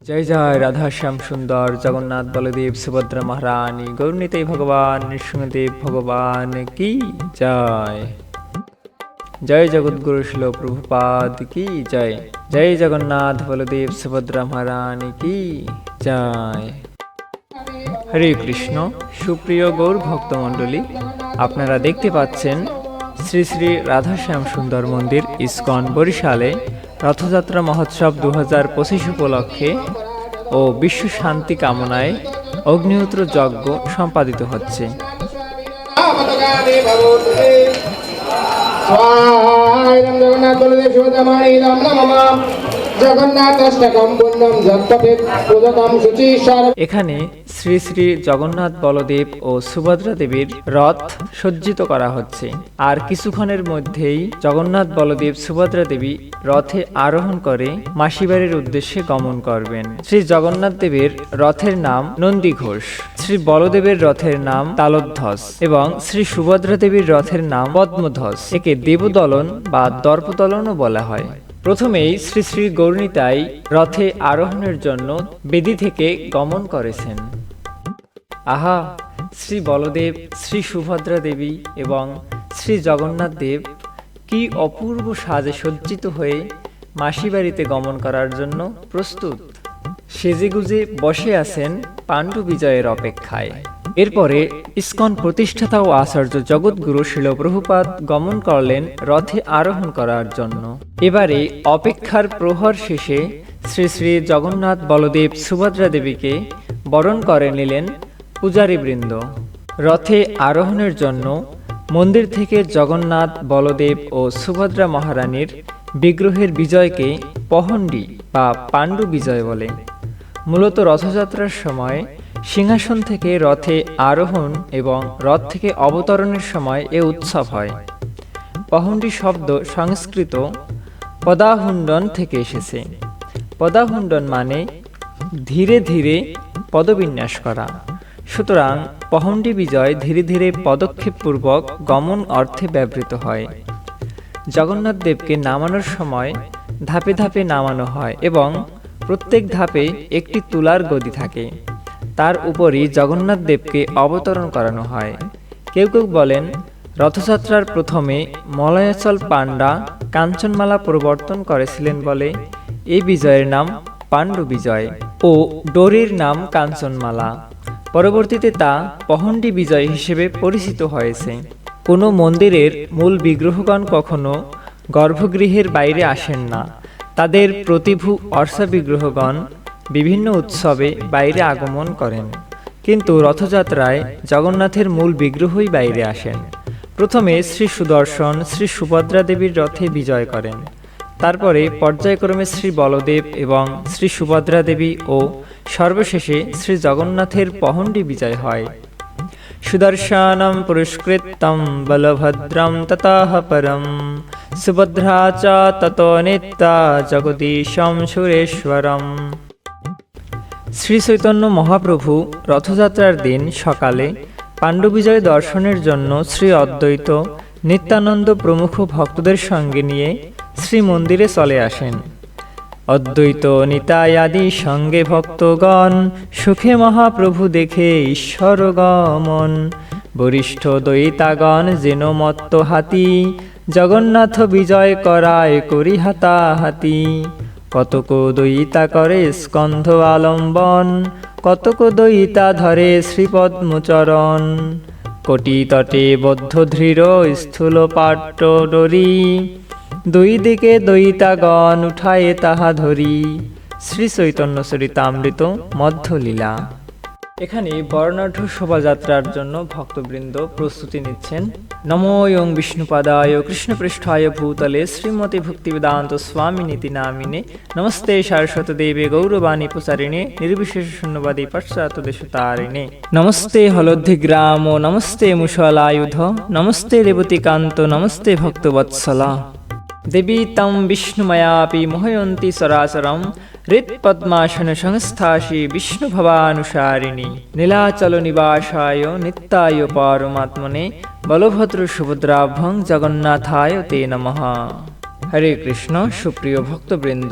जय जय राधा श्याम सुंदर जगन्नाथ बलदेव सुभद्रा महारानी गौरनीते भगवान नृसिंहदेव भगवान की जय। जय जगद्गुरु श्रील प्रभुपाद की जय। जय जगन्नाथ बलदेव सुभद्रा महारानी की जय। हरे कृष्ण। सुप्रिय गौर भक्तमंडলী, আপনারা দেখতে পাচ্ছেন শ্রী শ্রী রাধা শ্যাম সুন্দর মন্দির ইসকন বরিশালে রথযাত্রা মহোৎসব 2025 উপলক্ষে ও বিশ্ব শান্তি কামনায় অগ্নিহোত্র যজ্ঞ সম্পাদিত হচ্ছে। এখানে শ্রী শ্রী জগন্নাথ বলদেব ও সুভদ্রা দেবীর রথ সজ্জিত করা হচ্ছে। আর কিছুক্ষণের মধ্যেই জগন্নাথ বলদেব সুভদ্রা দেবী রথে আরোহণ করে মাসিবাড়ির উদ্দেশ্যে গমন করবেন। শ্রী জগন্নাথ দেবের রথের নাম নন্দী ঘোষ, শ্রী বলদেবের রথের নাম তালধ্বজ এবং শ্রী সুভদ্রা দেবীর রথের নাম পদ্মধ্বজ। একে দেবদলন বা দর্পদলনও বলা হয়। প্রথমেই শ্রী শ্রী গৌরনীতাই রথে আরোহণের জন্য বেদি থেকে গমন করেছেন। আহা, শ্রী বলদেব, শ্রী সুভদ্রা দেবী এবং শ্রী জগন্নাথ দেব কি অপূর্ব সাজে সজ্জিত হয়ে মাসিবাড়িতে গমন করার জন্য প্রস্তুত। সেজেগুজে বসে আছেন পাণ্ডু বিজয়ের অপেক্ষায়। এরপরে ইসকন প্রতিষ্ঠাতা ও আচার্য জগৎগুরু শ্রীল প্রভুপাদ গমন করলেন রথে আরোহণ করার জন্য। এবারে অপেক্ষার প্রহর শেষে শ্রী শ্রী জগন্নাথ বলদেব সুভদ্রা দেবীকে বরণ করে নিলেন পূজারীবৃন্দ। রথে আরোহণের জন্য মন্দির থেকে জগন্নাথ বলদেব ও সুভদ্রা মহারানীর বিগ্রহের বিজয়কে পহণ্ডি বা পাণ্ডু বিজয় বলে। মূলত রথযাত্রার সময় সিংহাসন থেকে রথে আরোহণ এবং রথ থেকে অবতরণের সময় এ উৎসব হয়। পহণ্ডি শব্দ সংস্কৃত পদাহুণ্ডন থেকে এসেছে। পদাহুণ্ডন মানে ধীরে ধীরে পদবিন্যাস করা। সুতরাং পহণ্ডি বিজয় ধীরে ধীরে পদক্ষেপপূর্বক গমন অর্থে ব্যবহৃত হয়। জগন্নাথ দেবকে নামানোর সময় ধাপে ধাপে নামানো হয় এবং প্রত্যেক ধাপে একটি তুলার গদি থাকে। তার উপরই জগন্নাথ দেবকে অবতরণ করানো হয়। কেউ কেউ বলেন রথযাত্রার প্রথমে মলয়াচল পাণ্ডা কাঞ্চনমালা প্রবর্তন করেছিলেন বলে এই বিজয়ের নাম পাণ্ডু বিজয় ও ডোরির নাম কাঞ্চনমালা। পরবর্তীতে তা পহণ্ডি বিজয় হিসেবে পরিচিত হয়েছে। কোনো মন্দিরের মূল বিগ্রহগণ কখনো গর্ভগৃহের বাইরে আসেন না। তাদের প্রতিভু অর্চা বিগ্রহগণ বিভিন্ন উৎসবে বাইরে আগমন করেন, কিন্তু রথযাত্রায় জগন্নাথের মূল বিগ্রহই বাইরে আসেন। প্রথমে শ্রী সুদর্শন শ্রী সুভদ্রা দেবীর রথে বিজয় করেন। তারপরে পর্যায়ক্রমে শ্রী বলদেব এবং শ্রী সুভদ্রা দেবী ও সর্বশেষে শ্রী জগন্নাথের পহণ্ডি বিজয় হয়। সুদর্শনম পুরস্কৃত্যম বলভদ্রম ততঃ পরম সুভদ্রা চ ততো নিত্যা জগদীশম সুরেশ্বরম। শ্রী চৈতন্য মহাপ্রভু রথযাত্রার দিন সকালে পাণ্ডু বিজয় দর্শনের জন্য শ্রী অদ্বৈত নিত্যানন্দ প্রমুখ ভক্তদের সঙ্গে নিয়ে শ্রী মন্দিরে চলে আসেন। অদ্বৈত নিতাই আদি সঙ্গে ভক্তগণ সুখে মহাপ্রভু দেখে ঈশ্বর গমন। বরিষ্ঠ দ্বৈতাগণ যেন মত্ত হাতি জগন্নাথ বিজয় করায় করি হাতাহাতি। কতক দয়িতা করে স্কন্ধ আলম্বন কতক দয়িতা ধরে শ্রীপদ্মচরণ। কোটি তটে বদ্ধ দৃঢ় স্থূল পাট্য ডরি দুই দিকে দয়িতাগণ উঠায়ে তাহা ধরি। শ্রী চৈতন্য চরিতামৃত মধ্যলীলা। এখানে বর্ণাঢ্য শোভাযাত্রার জন্য ভক্তবৃন্দ প্রস্তুতি নিচ্ছেন। নমো ওং বিষ্ণুপাদায় কৃষ্ণপৃষ্ঠায় ভূতলে শ্রীমতী ভক্তিবেদান্ত স্বামিনীতি নামিনে নমস্তে সারস্বত দেবে গৌরবাণী প্রচারিণে নির্বিশেষ শূন্যবাদী পাশ্চাত্য দেশতারিণে। নমস্তে হলদ্ধিগ্রাম নমস্তে মুষলায়ুধ নমস্তে রেবতীকান্ত নমস্তে ভক্তবৎসলা। দেবী তম বিষ্ণুময়াপি মোহয়ন্তী সরাসরম হৃৎপদ্মাসন সংস্থাসি বিষ্ণু ভবানুসারিণী। নীলাচল নিবাসায় নিত্যায় পরমাত্মনে বলভদ্র সুভদ্রাভ্যং জগন্নাথায় তে নমঃ। হরে কৃষ্ণ। সুপ্রিয় ভক্তবৃন্দ,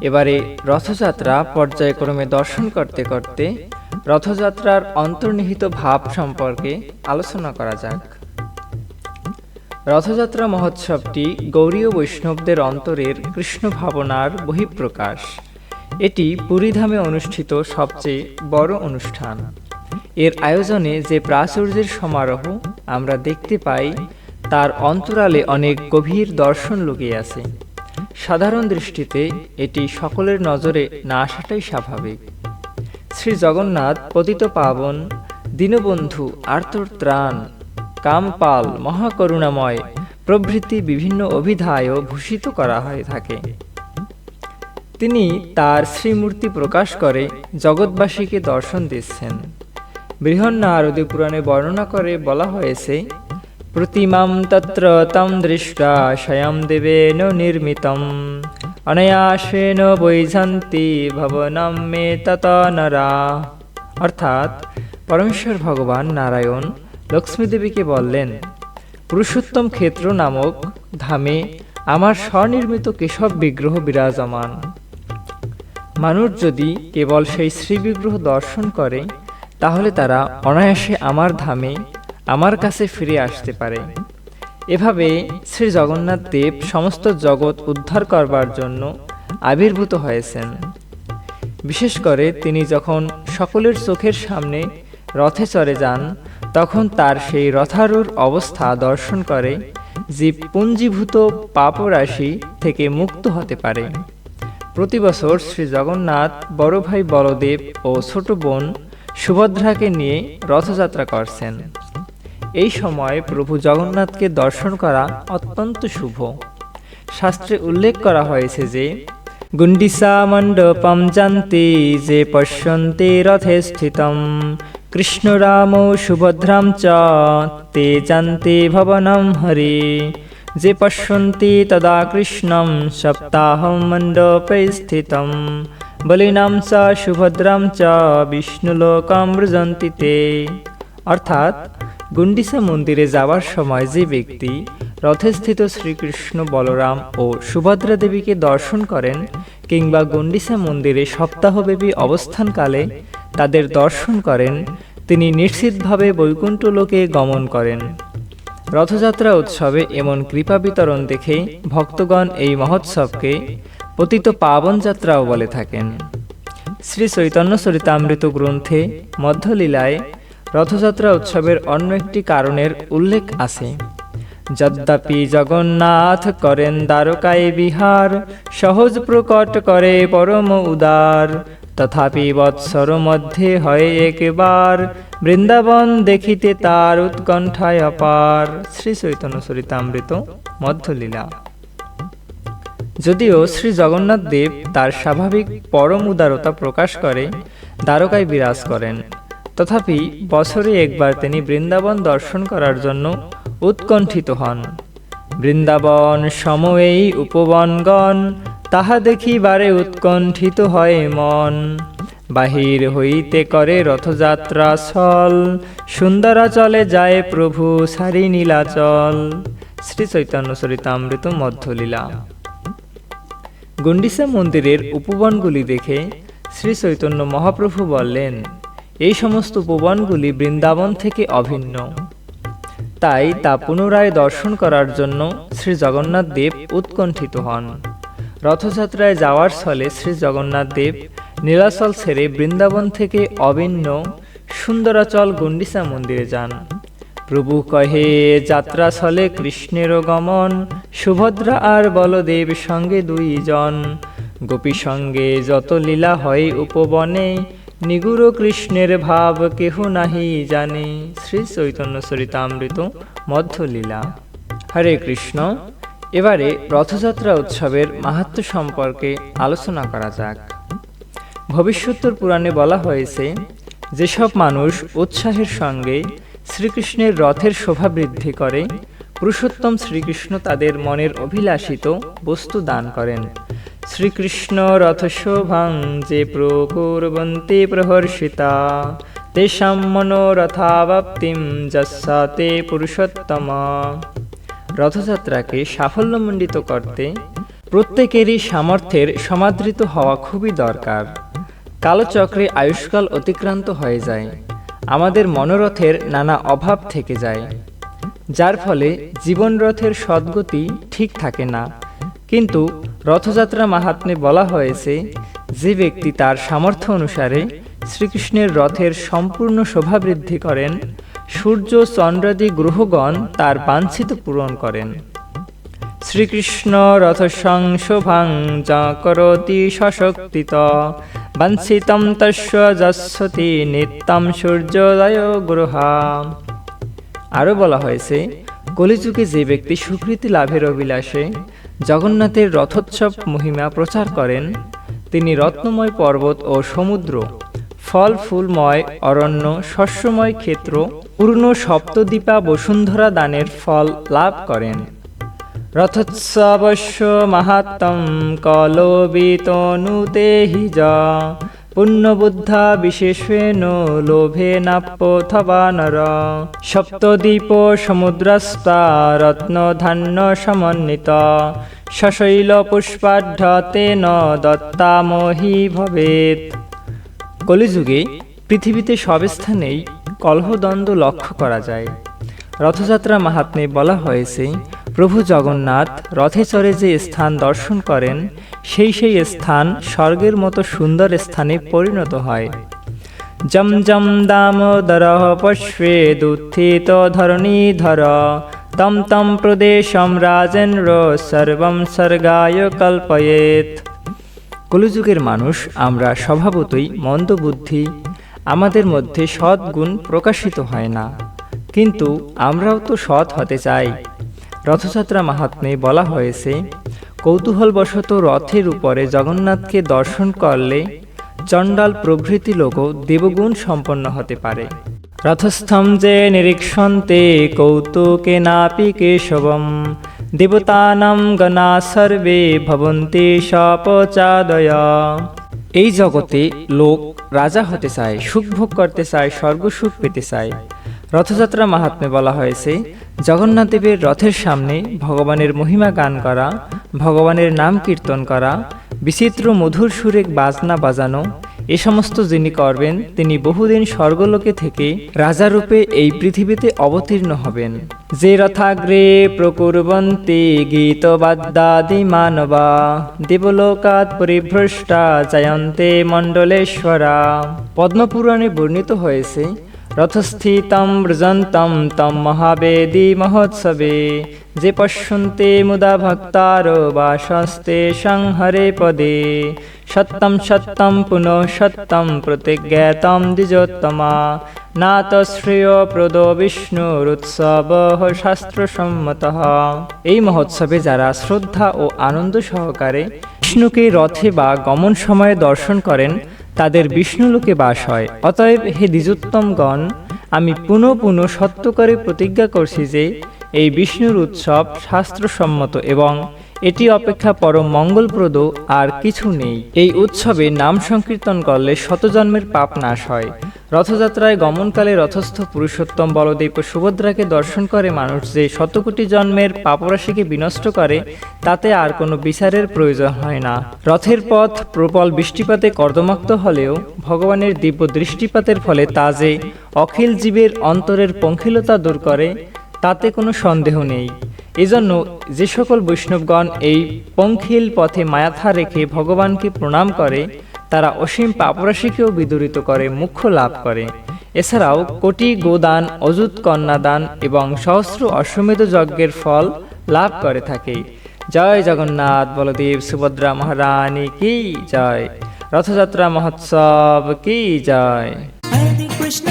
এবারে রথযাত্রা পর্যায়ক্রমে দর্শন করতে করতে রথযাত্রার অন্তর্নিহিত ভাব সম্পর্কে আলোচনা করা যাক। রথযাত্রা মহোৎসবটি গৌড়ীয় বৈষ্ণবদের অন্তরের কৃষ্ণ ভাবনার বহিঃপ্রকাশ। এটি পুরীধামে অনুষ্ঠিত সবচেয়ে বড় অনুষ্ঠান। এর আয়োজনে যে প্রাচুর্যের সমারোহ আমরা দেখতে পাই, তার অন্তরালে অনেক গভীর দর্শন লুকিয়ে আছে। সাধারণ দৃষ্টিতে এটি সকলের নজরে না আসাটাই স্বাভাবিক। শ্রী জগন্নাথ পতিত পাবন, দীনবন্ধু, আর্তত্রাণ, কামপাল, মহাকরুণাময় প্রভৃতি বিভিন্ন অভিধায়ও ভূষিত করা হয়ে থাকে। তিনি তার শ্রীমূর্তি প্রকাশ করে জগৎবাসীকে দর্শন দিচ্ছেন। বৃহন্নারদী পুরাণে বর্ণনা করে বলা হয়েছে, প্রতিমাম তত্র তম দৃষ্টা স্বয়ং দেবেন নির্মিতম অনায়াসেন বৈজন্তি ভবনম মে তত নরা। অর্থাৎ পরমেশ্বর ভগবান নারায়ণ লক্ষ্মী দেবীকে বললেন, পুরুষোত্তম ক্ষেত্র নামক ধামে আমার স্বনির্মিত কেশব বিগ্রহ বিরাজমান। মানুষ যদি কেবল সেই শ্রীবিগ্রহ দর্শন করে, তাহলে তারা অনায়াসে আমার ধামে, আমার কাছে ফিরে আসতে পারে। এভাবে শ্রী জগন্নাথ দেব সমস্ত জগৎ উদ্ধার করবার জন্য আবির্ভূত হয়েছেন। বিশেষ করে তিনি যখন সকলের চোখের সামনে রথে চড়ে যান, তখন তার সেই রথারূঢ় অবস্থা দর্শন করে জীব পুঞ্জীভূত পাপরাশি থেকে মুক্ত হতে পারে। প্রতি বছর শ্রী জগন্নাথ বড় ভাই বলদেব ও ছোট বোন সুভদ্রাকে নিয়ে রথযাত্রা করছেন। এই সময় প্রভু জগন্নাথকে দর্শন করা অত্যন্ত শুভ। শাস্ত্রে উল্লেখ করা হয়েছে যে, গুণ্ডিসা মণ্ডপম জান্তি যে পশ্যন্তে রথে স্থিতম কৃষ্ণ রাম সুভদ্রাম চ তে জান্তে ভবনম হরি যে পশ্যন্তি তদা কৃষ্ণম সপ্তাহম মণ্ডপে স্থিতম বলিনাম চ সুভদ্রাম চ বিষ্ণুলোকম ব্রজন্তি তে। অর্থাৎ গুণ্ডিসা মন্দিরে যাওয়ার সময় যে ব্যক্তি রথে স্থিত শ্রীকৃষ্ণ, বলরাম ও সুভদ্রা দেবীকে দর্শন করেন, কিংবা গুণ্ডিসা মন্দিরে সপ্তাহব্যাপী অবস্থানকালে তাদের দর্শন করেন, তিনি নিশ্চিতভাবে বৈকুণ্ঠ লোকে গমন করেন। রথযাত্রা উৎসবে এমন কৃপা বিতরণ দেখে ভক্তগণ এই মহোৎসবকে পতিত পাবন যাত্রাও বলে থাকেন। শ্রী চৈতন্য চরিতামৃত গ্রন্থে মধ্যলীলায় রথযাত্রা উৎসবের অন্য একটি কারণের উল্লেখ আছে। যদ্যপি জগন্নাথ করেন দ্বারকায় বিহার, সহজ প্রকট করে পরম উদার, তথাপি বৎসর মধ্যে হয় একবার, বৃন্দাবন দেখিতে তার উৎকণ্ঠায় অপার। শ্রী চৈতন্য চরিতামৃত মধ্যলীলা। যদিও শ্রী জগন্নাথ দেব তার স্বাভাবিক পরম উদারতা প্রকাশ করে দ্বারকায় বিরাজ করেন, তথাপি বছরে একবার তিনি বৃন্দাবন দর্শন করার জন্য উৎকণ্ঠিত হন। বৃন্দাবন সময়েই উপবনগণ, তাহা দেখিবারে উৎকণ্ঠিত হয় মন। বাহির হইতে করে রথযাত্রা ছল, সুন্দরাচলে যায় প্রভু সারি নীলাচল। শ্রী চৈতন্য চরিতামৃত মধ্যলীলা। গুণ্ডিসা মন্দিরের উপবনগুলি দেখে শ্রী চৈতন্য মহাপ্রভু বললেন, এই সমস্ত উপবনগুলি বৃন্দাবন থেকে অভিন্ন। তাই তা পুনরায় দর্শন করার জন্য শ্রী জগন্নাথ দেব উৎকণ্ঠিত হন। রথযাত্রায় যাওয়ার ছলে শ্রী জগন্নাথ দেব নীলাচল ছেড়ে বৃন্দাবন থেকে অভিন্ন সুন্দরাচল গুণ্ডিসা মন্দিরে যান। প্রভু কহে যাত্রা ছলে কৃষ্ণেরও গমন, সুভদ্রা আর বলদেব সঙ্গে দুইজন, গোপী সঙ্গে যত লীলা হয় উপবনে, নিগুড় কৃষ্ণের ভাব কেহ নাহি জানে। শ্রী চৈতন্য চরিতামৃত মধ্যলীলা। হরে কৃষ্ণ। এবারে রথযাত্রা উৎসবের মাহাত্ম্য সম্পর্কে আলোচনা করা যাক। ভবিষ্যোত্তর পুরাণে বলা হয়েছে, যেসব মানুষ উৎসাহের সঙ্গে শ্রীকৃষ্ণের রথের শোভা বৃদ্ধি করে, পুরুষোত্তম শ্রীকৃষ্ণ তাদের মনের অভিলাষিত বস্তু দান করেন। শ্রীকৃষ্ণ রথশোভাং যে প্রকুর্বন্তি প্রহর্ষিতা, তেষাং মনোরথাবাপ্তিম যস্যা তে পুরুষোত্তম। রথযাত্রাকে সাফল্যমণ্ডিত করতে প্রত্যেকেরই সামর্থ্যের সমাদৃত হওয়া খুবই দরকার। কালচক্রে আয়ুষ্কাল অতিক্রান্ত হয়ে যায়, আমাদের মনোরথের নানা অভাব থেকে যায়, যার ফলে জীবনরথের সদ্গতি ঠিক থাকে না। কিন্তু রথযাত্রা মাহাত্ম্যে বলা হয়েছে, যে ব্যক্তি তার সামর্থ্য অনুসারে শ্রীকৃষ্ণের রথের সম্পূর্ণ শোভা বৃদ্ধি করেন, সূর্য চন্দ্রাদি গ্রহগণ তার বাঞ্ছিত পূরণ করেন। শ্রীকৃষ্ণ রথসং শোভাং যা করোতি সশক্তিত বাঞ্ছিতম তস্য যস্যতি নিত্যম সূর্যোদয় গ্রহা। আরও বলা হয়েছে, কলিযুগে যে ব্যক্তি সুকৃতি লাভের অভিলাষে জগন্নাথের রথোৎসব মহিমা প্রচার করেন, তিনি রত্নময় পর্বত ও সমুদ্র, ফল ফুলময় অরণ্য, শস্যময় ক্ষেত্র, পূর্ণ সপ্তদ্বীপা বসুন্ধরা দানের ফল লাভ করেন। রথোৎসবস্য মাহাত্ম্যং কলোবিতনুতে হি যা পুণ্যবুদ্ধা বিশেষেণ লোভেনাপ্যথবা নর সপ্তদ্বীপ সমুদ্রস্থা রত্নধান্য সমন্বিত সশৈল পুষ্পাঢ্য তেন দত্তামহি ভবেৎ। কলিযুগে পৃথিবীতে সব স্থানেই কলহদ্বন্দ্ব লক্ষ্য করা যায়। রথযাত্রা মাহাত্ম্যে বলা হয়েছে, প্রভু জগন্নাথ রথে চড়ে যে স্থান দর্শন করেন, সেই স্থান স্বর্গের মতো সুন্দর স্থানে পরিণত হয়। জম জম দামোদর পশ্বেদুত্থিত ধরণীধর তম তম প্রদেশম রাজেন্দ্র সর্বম স্বর্গায় কল্পয়েৎ। কলিযুগের মানুষ আমরা স্বভাবতই মন্দবুদ্ধি, আমাদের মধ্যে সদ্গুণ প্রকাশিত হয় না, কিন্তু আমরাও তো সৎ হতে চাই। রথযাত্রা মাহাত্ম্যে বলা হয়েছে, কৌতূহলবশত রথের উপরে জগন্নাথকে দর্শন করলে চণ্ডাল প্রভৃতি লোকও দেবগুণ সম্পন্ন হতে পারে। রথস্থম যে নিরীক্ষন্তে কৌতুকেনাপি কেশবম দেবতানাং গণা সর্বে ভবন্তি সপচাদয়। এই জগতে লোক রাজা হতে চায়, সুখভোগ করতে চায়, স্বর্গসুখ পেতে চায়। রথযাত্রা মাহাত্ম্যে বলা হয়েছে, জগন্নাথ দেবের রথের সামনে ভগবানের মহিমা গান করা, ভগবানের নাম কীর্তন করা, বিচিত্র মধুর সুরে বাজনা বাজানো, এ সমস্ত যিনি করবেন, তিনি বহুদিন স্বর্গলোকে থেকে রাজারূপে এই পৃথিবীতে অবতীর্ণ হবেন। যে রথাগ্রে প্রকুর্বন্তি গীতবাদ্যাদি মানবা দেবলোকাৎ পরিভ্রষ্টা জয়ন্তে মণ্ডলেশ্বরা। পদ্মপুরাণে বর্ণিত হয়েছে, রথস্থিতম ব্রজন্তম তম মহাবেদী মহোৎসবে যে পশ্যন্তে মুদা ভক্তার বাসস্তে সংহরে পদে সত্যম সত্যম পুনঃ সত্যম প্রতিজ্ঞাতম দ্বিজোত্তমা নাত শ্রেয় প্রদ বিষ্ণুরুৎসব শাস্ত্রসম্মত। এই মহোৎসবে যারা শ্রদ্ধা ও আনন্দ সহকারে বিষ্ণুকে রথে বা গমন সময়ে দর্শন করেন, তাদের বিষ্ণুলোকে বাস হয়। অতএব হে দ্বিজোত্তমগণ, আমি পুনঃ পুনঃ সত্য করে প্রতিজ্ঞা করছি যে এই বিষ্ণুর উৎসব শাস্ত্রসম্মত এবং এটি অপেক্ষা পরম মঙ্গলপ্রদ আর কিছু নেই। এই উৎসবে নাম সংকীর্তন করলে শতজন্মের পাপ নাশ হয়। রথযাত্রায় গমনকালে রথস্থ পুরুষোত্তম বলদেব ও সুভদ্রাকে দর্শন করে মানুষ যে শতকোটি জন্মের পাপরাশিকে বিনষ্ট করে, তাতে আর কোনো বিচারের প্রয়োজন হয় না। রথের পথ প্রবল বৃষ্টিপাতে কর্দমাক্ত হলেও ভগবানের দিব্য দৃষ্টিপাতের ফলে তা যে অখিল জীবের অন্তরের পঙ্কিলতা দূর করে, তাতে কোনো সন্দেহ নেই। এজন্য যে সকল বৈষ্ণবগণ এই পঙ্কিল পথে মায়াথা রেখে ভগবানকে প্রণাম করে, তারা অসীম পাপরাশিকেও বিদূরিত করে মোক্ষ লাভ করে। এছাড়াও কোটি গোদান, অযুত কন্যাদান এবং সহস্র অশ্বমেধ যজ্ঞের ফল লাভ করে থাকে। জয় জগন্নাথ বলদেব সুভদ্রা মহারানী কি জয়। রথযাত্রা মহোৎসব কি জয়। হরে কৃষ্ণ